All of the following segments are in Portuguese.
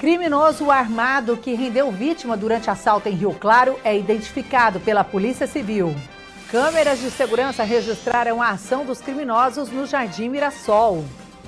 Criminoso armado que rendeu vítima durante assalto em Rio Claro é identificado pela Polícia Civil. Câmeras de segurança registraram a ação dos criminosos no Jardim Mirassol.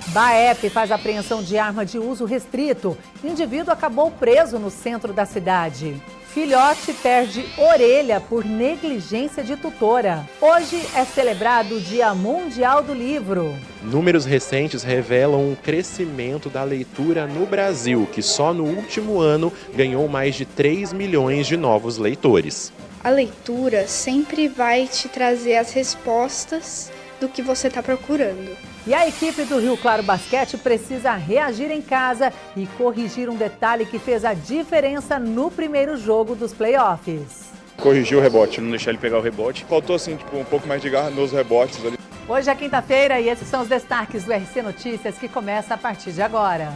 BAEP faz apreensão de arma de uso restrito. Indivíduo acabou preso no centro da cidade. Filhote perde orelha por negligência de tutora. Hoje é celebrado o Dia Mundial do Livro. Números recentes revelam um crescimento da leitura no Brasil, que só no último ano ganhou mais de 3 milhões de novos leitores. A leitura sempre vai te trazer as respostas do que você está procurando. E a equipe do Rio Claro Basquete precisa reagir em casa e corrigir um detalhe que fez a diferença no primeiro jogo dos playoffs. Corrigir o rebote, não deixar ele pegar o rebote. Faltou assim, um pouco mais de garra nos rebotes ali. Hoje é quinta-feira e esses são os destaques do RC Notícias que começa a partir de agora.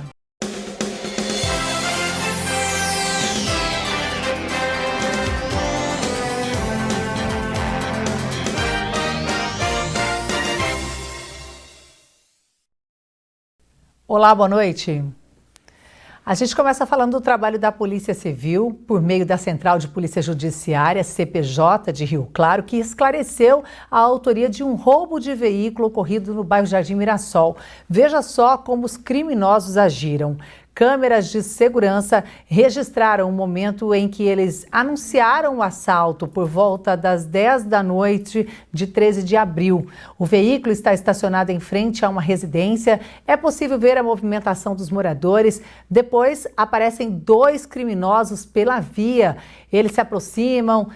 Olá, boa noite. A gente começa falando do trabalho da Polícia Civil, por meio da Central de Polícia Judiciária, CPJ, de Rio Claro, que esclareceu a autoria de um roubo de veículo ocorrido no bairro Jardim Mirassol. Veja só como os criminosos agiram. Câmeras de segurança registraram o momento em que eles anunciaram o assalto por volta das 10 da noite de 13 de abril. O veículo está estacionado em frente a uma residência. É possível ver a movimentação dos moradores. Depois aparecem dois criminosos pela via. Eles se aproximam,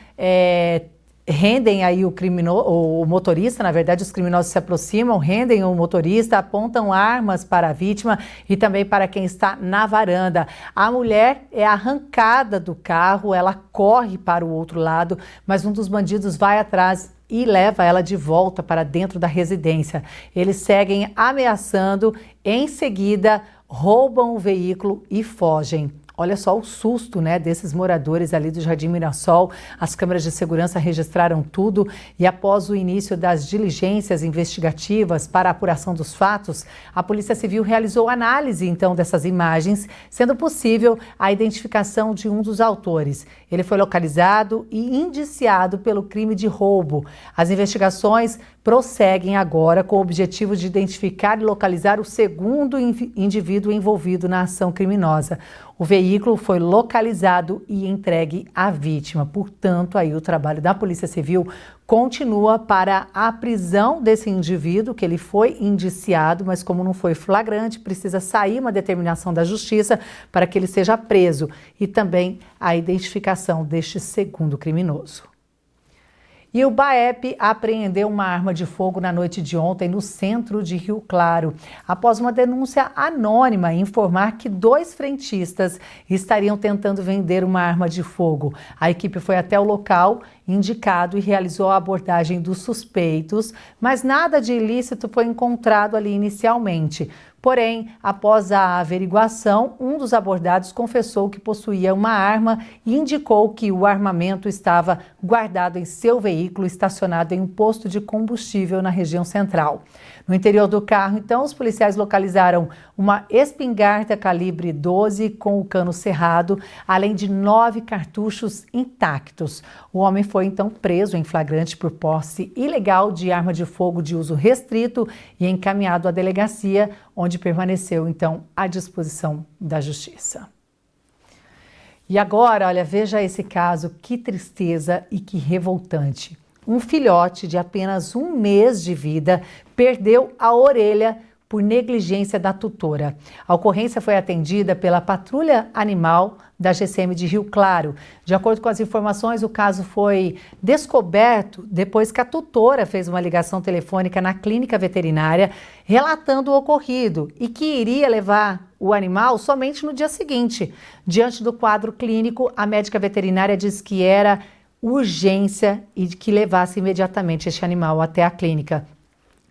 rendem aí o motorista, na verdade os criminosos se aproximam, rendem o motorista, apontam armas para a vítima e também para quem está na varanda. A mulher é arrancada do carro, ela corre para o outro lado, mas um dos bandidos vai atrás e leva ela de volta para dentro da residência. Eles seguem ameaçando, em seguida roubam o veículo e fogem. Olha só o susto, né, desses moradores ali do Jardim Mirassol. As câmeras de segurança registraram tudo e após o início das diligências investigativas para a apuração dos fatos, a Polícia Civil realizou análise então dessas imagens, sendo possível a identificação de um dos autores. Ele foi localizado e indiciado pelo crime de roubo. As investigações prosseguem agora com o objetivo de identificar e localizar o segundo indivíduo envolvido na ação criminosa. O veículo foi localizado e entregue à vítima. Portanto, aí o trabalho da Polícia Civil continua para a prisão desse indivíduo, que ele foi indiciado, mas como não foi flagrante, precisa sair uma determinação da Justiça para que ele seja preso e também a identificação deste segundo criminoso. E o BAEP apreendeu uma arma de fogo na noite de ontem no centro de Rio Claro, após uma denúncia anônima informar que dois frentistas estariam tentando vender uma arma de fogo. A equipe foi até o local indicado e realizou a abordagem dos suspeitos, mas nada de ilícito foi encontrado ali inicialmente. Porém, após a averiguação, um dos abordados confessou que possuía uma arma e indicou que o armamento estava guardado em seu veículo estacionado em um posto de combustível na região central. No interior do carro, então, os policiais localizaram uma espingarda calibre 12 com o cano cerrado, além de 9 cartuchos intactos. O homem foi então preso em flagrante por posse ilegal de arma de fogo de uso restrito e encaminhado à delegacia, onde permaneceu então à disposição da Justiça. E agora, olha, veja esse caso, que tristeza e que revoltante. Um filhote de apenas 1 mês de vida perdeu a orelha por negligência da tutora. A ocorrência foi atendida pela Patrulha Animal da GCM de Rio Claro. De acordo com as informações, o caso foi descoberto depois que a tutora fez uma ligação telefônica na clínica veterinária relatando o ocorrido e que iria levar o animal somente no dia seguinte. Diante do quadro clínico, a médica veterinária disse que era urgência e que levasse imediatamente este animal até a clínica.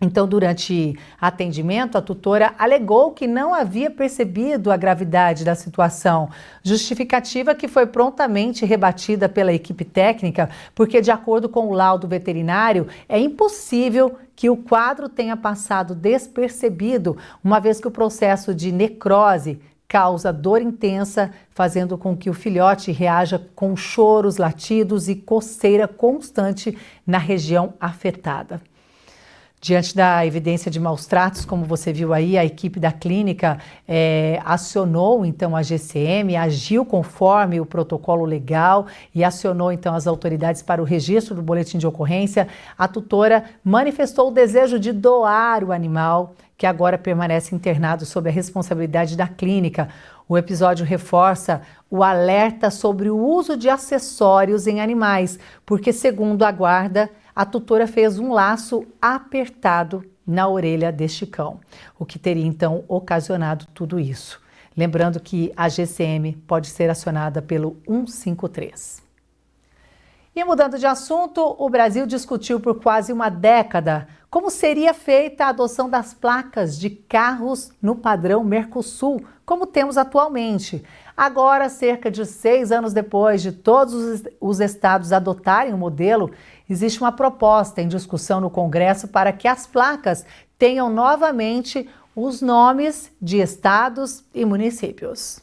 Então, durante atendimento, a tutora alegou que não havia percebido a gravidade da situação, justificativa que foi prontamente rebatida pela equipe técnica, porque, de acordo com o laudo veterinário, é impossível que o quadro tenha passado despercebido, uma vez que o processo de necrose causa dor intensa, fazendo com que o filhote reaja com choros, latidos e coceira constante na região afetada. Diante da evidência de maus tratos, como você viu aí, a equipe da clínica acionou então a GCM, agiu conforme o protocolo legal e acionou então as autoridades para o registro do boletim de ocorrência. A tutora manifestou o desejo de doar o animal, que agora permanece internado sob a responsabilidade da clínica. O episódio reforça o alerta sobre o uso de acessórios em animais, porque, segundo a guarda, a tutora fez um laço apertado na orelha deste cão, o que teria então ocasionado tudo isso. Lembrando que a GCM pode ser acionada pelo 153. E mudando de assunto, o Brasil discutiu por quase uma década como seria feita a adoção das placas de carros no padrão Mercosul, como temos atualmente. Agora, cerca de 6 anos depois de todos os estados adotarem o modelo, existe uma proposta em discussão no Congresso para que as placas tenham novamente os nomes de estados e municípios.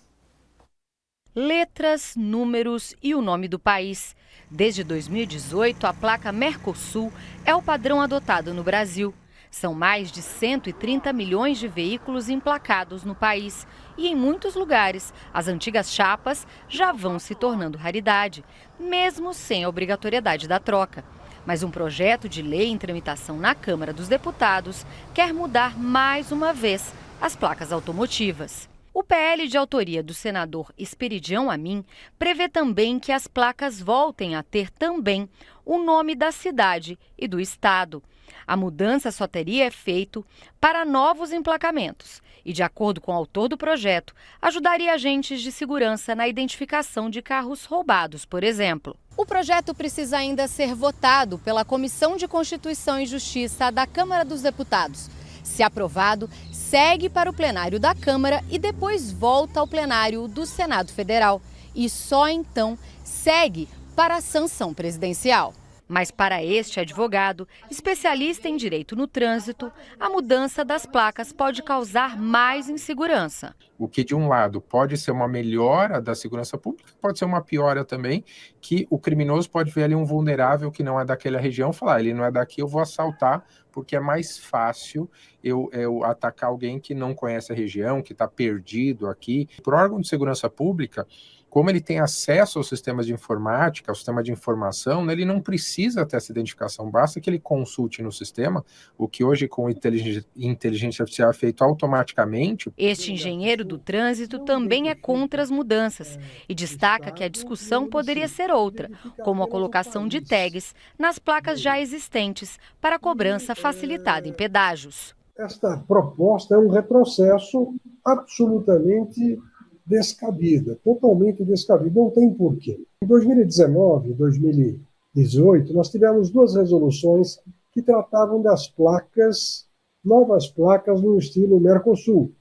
Letras, números e o nome do país. Desde 2018, a placa Mercosul é o padrão adotado no Brasil. São mais de 130 milhões de veículos emplacados no país. E em muitos lugares, as antigas chapas já vão se tornando raridade, mesmo sem a obrigatoriedade da troca. Mas um projeto de lei em tramitação na Câmara dos Deputados quer mudar mais uma vez as placas automotivas. O PL de autoria do senador Esperidião Amin prevê também que as placas voltem a ter também o nome da cidade e do estado. A mudança só teria efeito para novos emplacamentos e, de acordo com o autor do projeto, ajudaria agentes de segurança na identificação de carros roubados, por exemplo. O projeto precisa ainda ser votado pela Comissão de Constituição e Justiça da Câmara dos Deputados. Se aprovado, segue para o plenário da Câmara e depois volta ao plenário do Senado Federal. E só então segue para a sanção presidencial. Mas para este advogado, especialista em direito no trânsito, a mudança das placas pode causar mais insegurança. O que, de um lado, pode ser uma melhora da segurança pública, pode ser uma piora também, que o criminoso pode ver ali um vulnerável que não é daquela região, falar, ele não é daqui, eu vou assaltar, porque é mais fácil eu atacar alguém que não conhece a região, que está perdido aqui. Para o órgão de segurança pública, como ele tem acesso aos sistemas de informática, ao sistema de informação, ele não precisa ter essa identificação, basta que ele consulte no sistema, o que hoje com inteligência artificial é feito automaticamente. Este engenheiro do trânsito também é contra as mudanças e destaca que a discussão poderia ser outra, como a colocação de tags nas placas já existentes para cobrança facilitada em pedágios. Esta proposta é um retrocesso absolutamente descabida, totalmente descabida, não tem porquê. Em 2019 e 2018, nós tivemos 2 resoluções que tratavam das placas, novas placas no estilo Mercosul.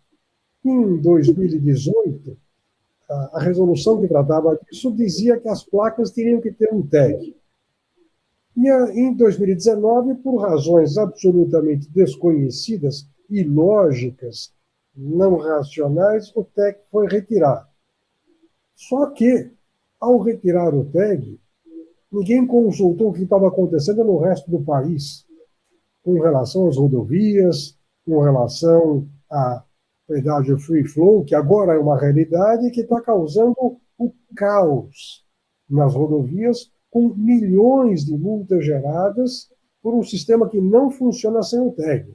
Em 2018, a resolução que tratava disso dizia que as placas teriam que ter um tag. E em 2019, por razões absolutamente desconhecidas, ilógicas, não racionais, o tag foi retirado. Só que, ao retirar o tag, ninguém consultou o que estava acontecendo no resto do país, com relação às rodovias, com relação a pedágio free flow, que agora é uma realidade que está causando o caos nas rodovias, com milhões de multas geradas por um sistema que não funciona sem o tag.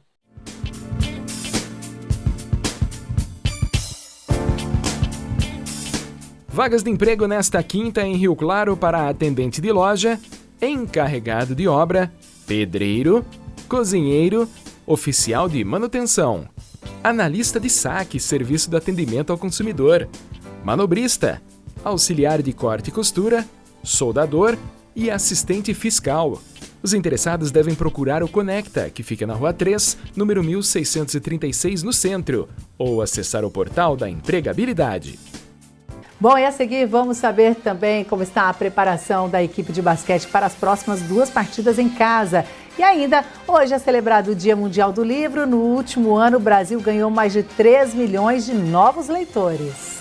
Vagas de emprego nesta quinta em Rio Claro para atendente de loja, encarregado de obra, pedreiro, cozinheiro, oficial de manutenção, analista de saque, serviço de atendimento ao consumidor, manobrista, auxiliar de corte e costura, soldador e assistente fiscal. Os interessados devem procurar o Conecta, que fica na Rua 3, número 1636, no centro, ou acessar o portal da empregabilidade. Bom, e a seguir vamos saber também como está a preparação da equipe de basquete para as próximas 2 partidas em casa. E ainda, hoje é celebrado o Dia Mundial do Livro. No último ano, o Brasil ganhou mais de 3 milhões de novos leitores.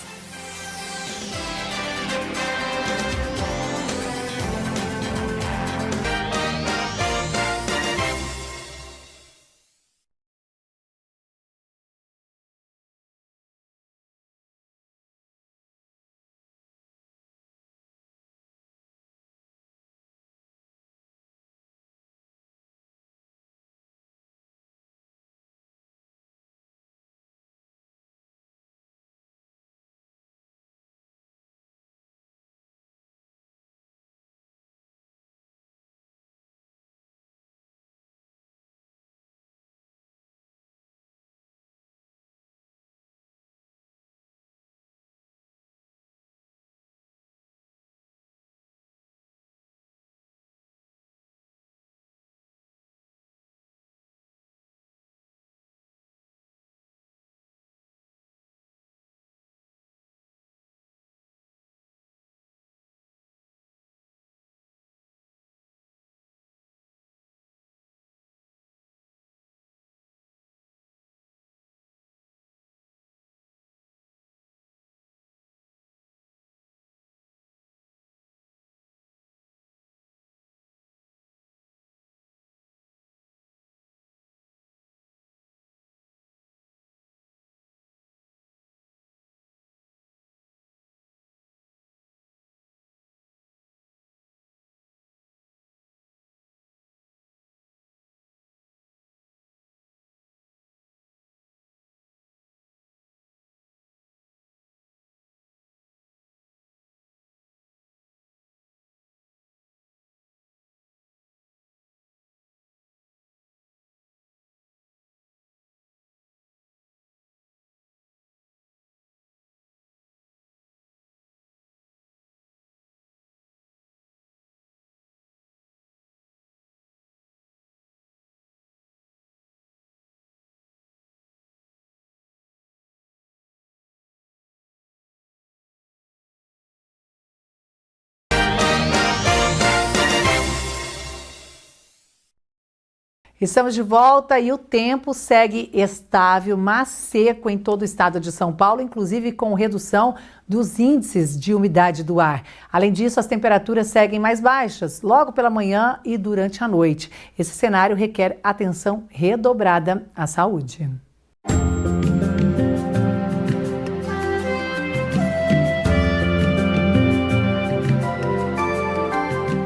Estamos de volta e o tempo segue estável, mas seco em todo o estado de São Paulo, inclusive com redução dos índices de umidade do ar. Além disso, as temperaturas seguem mais baixas, logo pela manhã e durante a noite. Esse cenário requer atenção redobrada à saúde.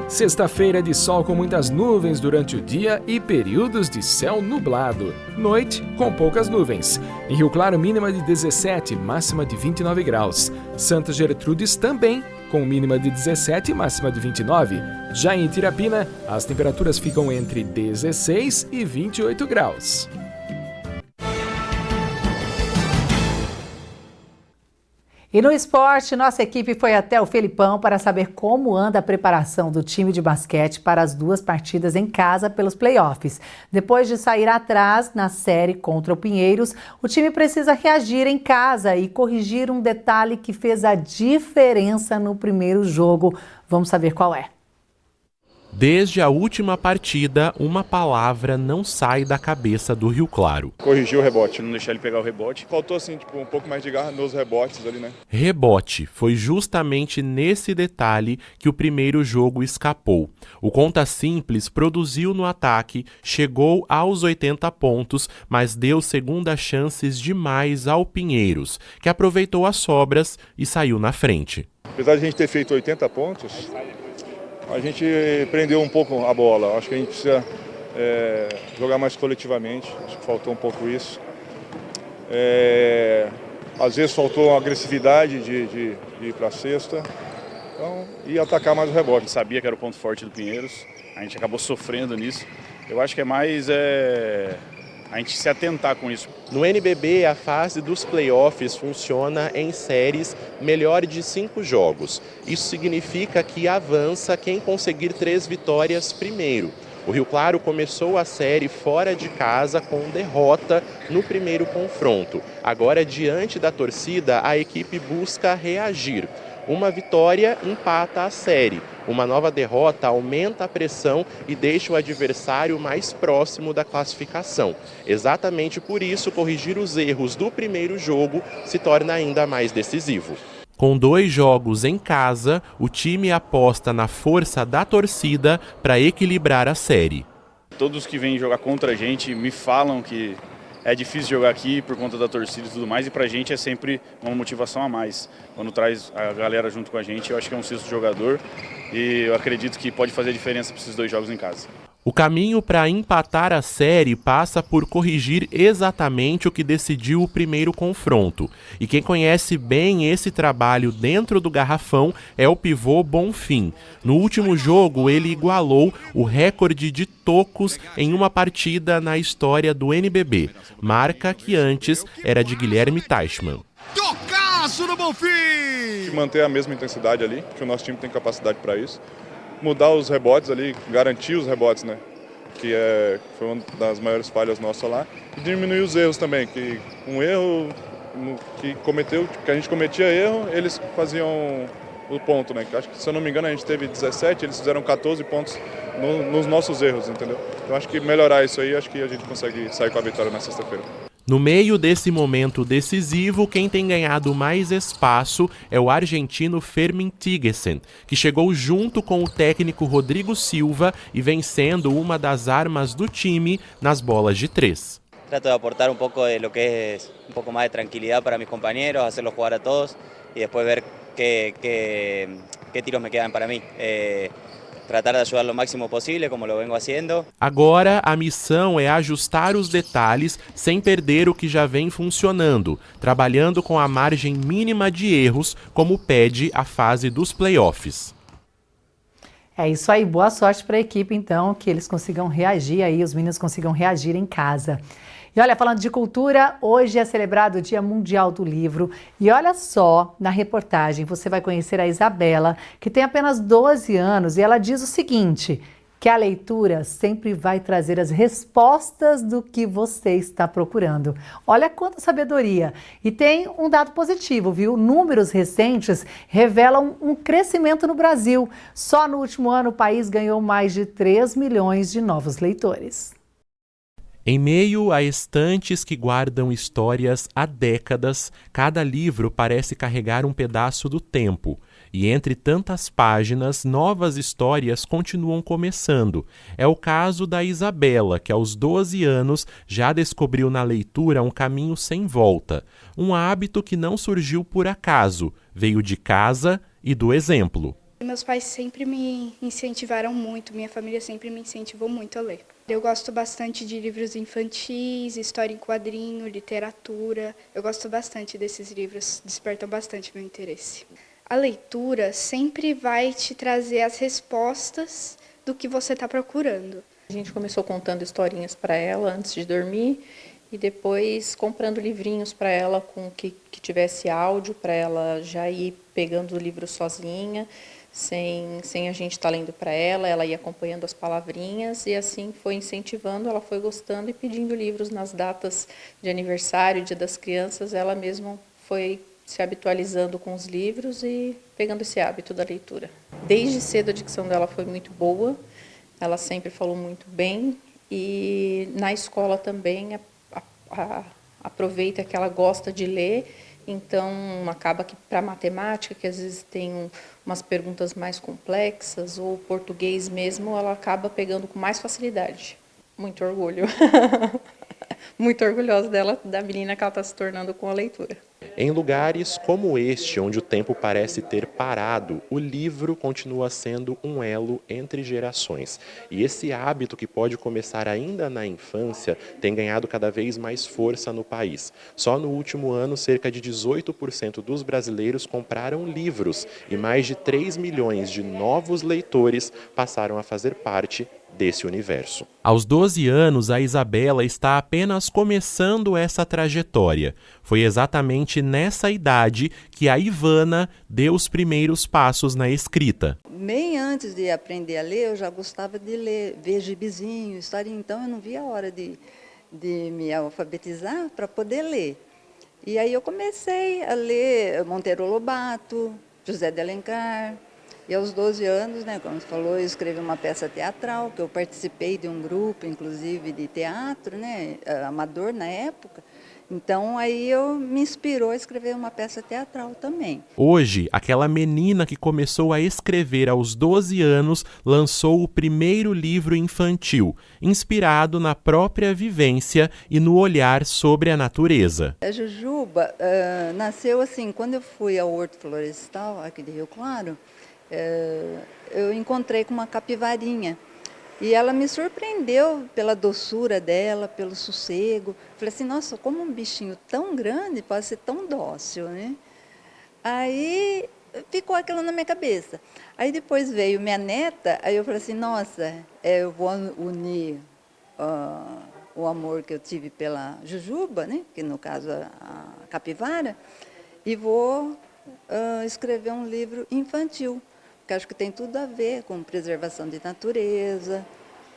Sexta-feira de sol com muitas nuvens durante o dia e períodos de céu nublado. Noite com poucas nuvens. Em Rio Claro, mínima de 17, máxima de 29 graus. Santa Gertrudes também, com mínima de 17 e máxima de 29. Já em Itirapina, as temperaturas ficam entre 16 e 28 graus. E no esporte, nossa equipe foi até o Felipão para saber como anda a preparação do time de basquete para as 2 partidas em casa pelos playoffs. Depois de sair atrás na série contra o Pinheiros, o time precisa reagir em casa e corrigir um detalhe que fez a diferença no primeiro jogo. Vamos saber qual é. Desde a última partida, uma palavra não sai da cabeça do Rio Claro. Corrigir o rebote, não deixar ele pegar o rebote. Faltou assim, um pouco mais de garra nos rebotes ali, né? Rebote. Foi justamente nesse detalhe que o primeiro jogo escapou. O Conta Simples produziu no ataque, chegou aos 80 pontos, mas deu segundas chances demais ao Pinheiros, que aproveitou as sobras e saiu na frente. Apesar de a gente ter feito 80 pontos, a gente prendeu um pouco a bola. Acho que a gente precisa jogar mais coletivamente. Acho que faltou um pouco isso. Às vezes faltou agressividade de ir para a cesta. Então, e atacar mais o rebote. A gente sabia que era o ponto forte do Pinheiros. A gente acabou sofrendo nisso. Eu acho que é mais a gente se atentar com isso. No NBB, a fase dos playoffs funciona em séries melhor de 5 jogos. Isso significa que avança quem conseguir 3 vitórias primeiro. O Rio Claro começou a série fora de casa com derrota no primeiro confronto. Agora, diante da torcida, a equipe busca reagir. Uma vitória empata a série. Uma nova derrota aumenta a pressão e deixa o adversário mais próximo da classificação. Exatamente por isso, corrigir os erros do primeiro jogo se torna ainda mais decisivo. Com 2 jogos em casa, o time aposta na força da torcida para equilibrar a série. Todos que vêm jogar contra a gente me falam que é difícil jogar aqui por conta da torcida e tudo mais, e pra gente é sempre uma motivação a mais. Quando traz a galera junto com a gente, eu acho que é um sexto jogador e eu acredito que pode fazer a diferença para esses 2 jogos em casa. O caminho para empatar a série passa por corrigir exatamente o que decidiu o primeiro confronto. E quem conhece bem esse trabalho dentro do garrafão é o pivô Bonfim. No último jogo, ele igualou o recorde de tocos em uma partida na história do NBB, marca que antes era de Guilherme Teichmann. Tocaço do Bonfim! Manter a mesma intensidade ali, que o nosso time tem capacidade para isso. Mudar os rebotes ali, garantir os rebotes, né? Que foi uma das maiores falhas nossas lá. E diminuir os erros também, que um erro que a gente cometia erro, eles faziam o ponto, né? Acho que, se eu não me engano, a gente teve 17, eles fizeram 14 pontos nos nossos erros, entendeu? Então acho que melhorar isso aí, acho que a gente consegue sair com a vitória na sexta-feira. No meio desse momento decisivo, quem tem ganhado mais espaço é o argentino Fermín Thygesen, que chegou junto com o técnico Rodrigo Silva e vem sendo uma das armas do time nas bolas de 3. Trato de aportar pouco de lo que é pouco mais de tranquilidade para meus companheiros, fazê-los jogar a todos e depois ver que tiros me quedan para mim. Tratar de ajudar o máximo possível, como lo vengo haciendo. Agora, a missão é ajustar os detalhes sem perder o que já vem funcionando, trabalhando com a margem mínima de erros, como pede a fase dos playoffs. É isso aí, boa sorte para a equipe, então, que eles consigam reagir aí, os meninos consigam reagir em casa. E olha, falando de cultura, hoje é celebrado o Dia Mundial do Livro. E olha só, na reportagem você vai conhecer a Isabela, que tem apenas 12 anos, e ela diz o seguinte, que a leitura sempre vai trazer as respostas do que você está procurando. Olha quanta sabedoria! E tem um dado positivo, viu? Números recentes revelam um crescimento no Brasil. Só no último ano o país ganhou mais de 3 milhões de novos leitores. Em meio a estantes que guardam histórias há décadas, cada livro parece carregar um pedaço do tempo. E entre tantas páginas, novas histórias continuam começando. É o caso da Isabela, que aos 12 anos já descobriu na leitura um caminho sem volta. Um hábito que não surgiu por acaso, veio de casa e do exemplo. Meus pais sempre me incentivaram muito, minha família sempre me incentivou muito a ler. Eu gosto bastante de livros infantis, história em quadrinho, literatura. Eu gosto bastante desses livros, despertam bastante meu interesse. A leitura sempre vai te trazer as respostas do que você está procurando. A gente começou contando historinhas para ela antes de dormir e depois comprando livrinhos para ela com que tivesse áudio, para ela já ir pegando o livro sozinha. Sem a gente estar lendo para ela ia acompanhando as palavrinhas e assim foi incentivando, ela foi gostando e pedindo livros nas datas de aniversário, Dia das Crianças, ela mesma foi se habitualizando com os livros e pegando esse hábito da leitura. Desde cedo a dicção dela foi muito boa, ela sempre falou muito bem e na escola também aproveita que ela gosta de ler. Então, acaba que para matemática, que às vezes tem umas perguntas mais complexas, ou português mesmo, ela acaba pegando com mais facilidade. Muito orgulho. Muito orgulhosa dela, da menina que ela está se tornando com a leitura. Em lugares como este, onde o tempo parece ter parado, o livro continua sendo um elo entre gerações. E esse hábito, que pode começar ainda na infância, tem ganhado cada vez mais força no país. Só no último ano, cerca de 18% dos brasileiros compraram livros e mais de 3 milhões de novos leitores passaram a fazer parte desse universo. Aos 12 anos, a Isabela está apenas começando essa trajetória. Foi exatamente nessa idade que a Ivana deu os primeiros passos na escrita. Bem antes de aprender a ler, eu já gostava de ler, ver gibizinho, história, então eu não via a hora de me alfabetizar para poder ler. E aí eu comecei a ler Monteiro Lobato, José de Alencar. E aos 12 anos, né, como você falou, eu escrevi uma peça teatral, que eu participei de um grupo, inclusive, de teatro, né, amador na época. Então, aí me inspirou a escrever uma peça teatral também. Hoje, aquela menina que começou a escrever aos 12 anos lançou o primeiro livro infantil, inspirado na própria vivência e no olhar sobre a natureza. A Jujuba nasceu assim, quando eu fui ao Horto Florestal, aqui de Rio Claro, eu encontrei com uma capivarinha. E ela me surpreendeu pela doçura dela, pelo sossego. Falei assim, nossa, como um bichinho tão grande pode ser tão dócil, né? Aí ficou aquilo na minha cabeça. Aí depois veio minha neta, aí eu falei assim, nossa, eu vou unir o amor que eu tive pela Jujuba, né? Que no caso a capivara, e vou escrever um livro infantil, que acho que tem tudo a ver com preservação de natureza.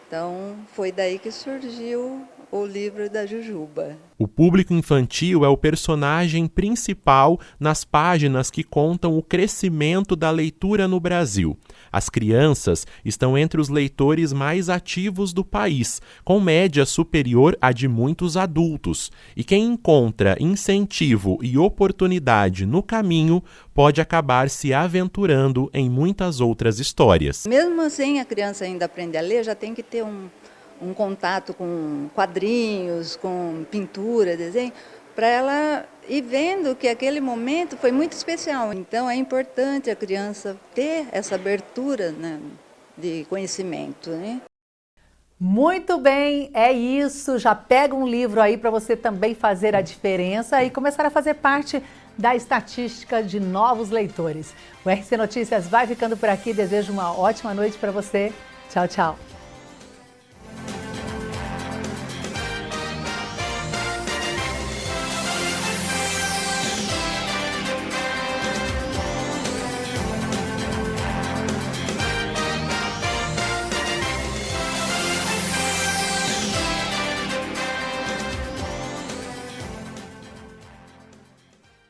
Então, foi daí que surgiu o livro da Jujuba. O público infantil é o personagem principal nas páginas que contam o crescimento da leitura no Brasil. As crianças estão entre os leitores mais ativos do país, com média superior à de muitos adultos. E quem encontra incentivo e oportunidade no caminho pode acabar se aventurando em muitas outras histórias. Mesmo assim, a criança ainda aprende a ler, já tem que ter um contato com quadrinhos, com pintura, desenho, para ela ir vendo que aquele momento foi muito especial. Então é importante a criança ter essa abertura, né, de conhecimento, né? Muito bem, é isso. Já pega um livro aí para você também fazer a diferença e começar a fazer parte da estatística de novos leitores. O RC Notícias vai ficando por aqui. Desejo uma ótima noite para você. Tchau, tchau.